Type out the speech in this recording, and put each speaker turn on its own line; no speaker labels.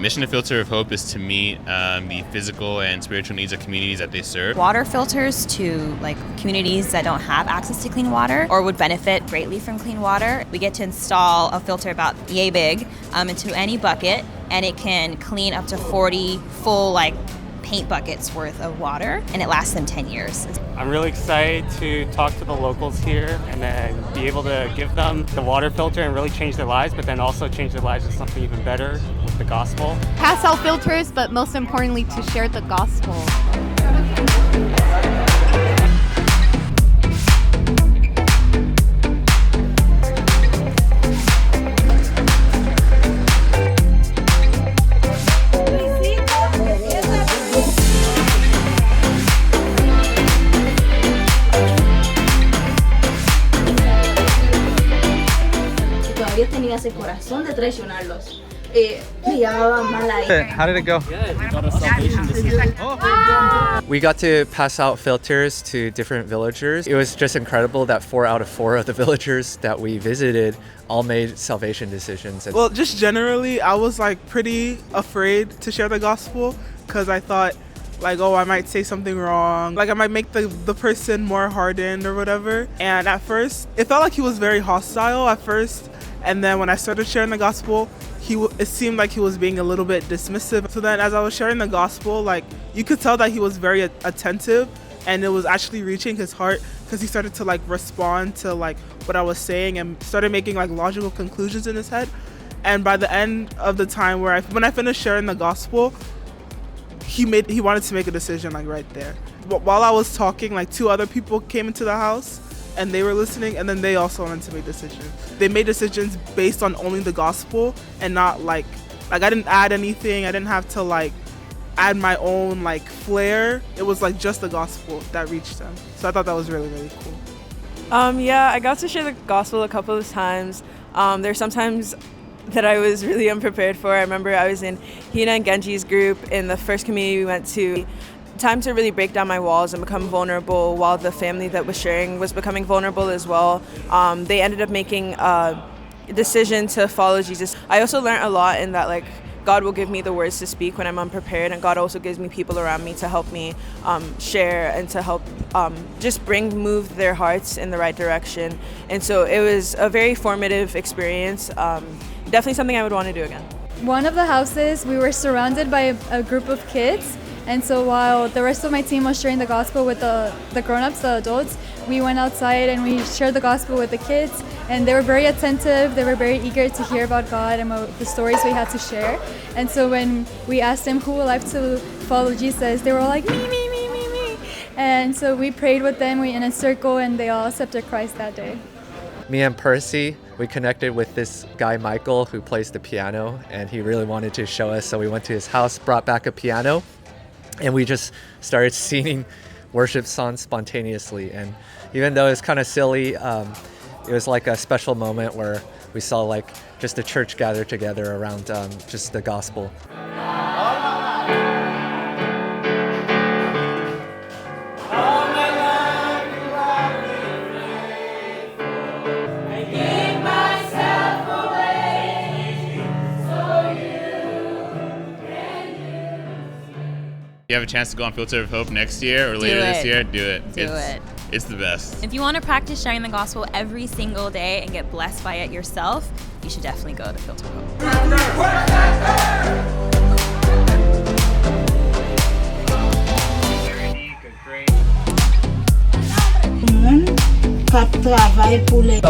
Mission of Filter of Hope is to meet the physical and spiritual needs of communities that they serve.
Water filters to communities that don't have access to clean water or would benefit greatly from clean water. We get to install a filter about yay big into any bucket, and it can clean up to 40 full paint buckets worth of water, and it lasts them 10 years.
I'm really excited to talk to the locals here and then be able to give them the water filter and really change their lives, but then also change their lives with something even better, with the gospel.
Pass out filters, but most importantly to share the gospel.
Todavía tenía ese corazón de traicionarlos. Me llamaban mal ahí.
How did it go?
Good. We got a salvation decision.
We got to pass out filters to different villagers. It was just incredible that 4 out of 4 of the villagers that we visited all made salvation decisions.
Well, just generally, I was pretty afraid to share the gospel because I thought I might say something wrong. I might make the person more hardened or whatever. And at first, it felt like he was very hostile at first. And then when I started sharing the gospel, it seemed like he was being a little bit dismissive. So then as I was sharing the gospel, you could tell that he was very attentive, and it was actually reaching his heart because he started to respond to what I was saying and started making logical conclusions in his head. And by the end of the time when I finished sharing the gospel, he wanted to make a decision right there. While I was talking, 2 other people came into the house and they were listening, and then they also wanted to make decisions. They made decisions based on only the gospel and not I didn't add anything. I didn't have to add my own flair. It was just the gospel that reached them. So I thought that was really, really cool.
Yeah, I got to share the gospel a couple of times. There's sometimes that I was really unprepared for. I remember I was in Hina and Genji's group in the first community we went to. Time to really break down my walls and become vulnerable while the family that was sharing was becoming vulnerable as well. They ended up making a decision to follow Jesus. I also learned a lot in that God will give me the words to speak when I'm unprepared, and God also gives me people around me to help me share and to help just move their hearts in the right direction. And so it was a very formative experience. Definitely something I would want to do again.
One of the houses, we were surrounded by a group of kids. And so while the rest of my team was sharing the gospel with the grown-ups, the adults, we went outside and we shared the gospel with the kids. And they were very attentive. They were very eager to hear about God and about the stories we had to share. And so when we asked them who would like to follow Jesus, they were all like, me, me, me, me, me. And so we prayed with them, we in a circle, and they all accepted Christ that day.
Me and Percy, we connected with this guy, Michael, who plays the piano, and he really wanted to show us. So we went to his house, brought back a piano, and we just started singing worship songs spontaneously. And even though it's kind of silly, it was a special moment where we saw just the church gather together around just the gospel.
If you have a chance to go on Filter of Hope next year or later this year, do it. It's the best.
If you want to practice sharing the gospel every single day and get blessed by it yourself, you should definitely go to Filter of Hope.
Travail pour les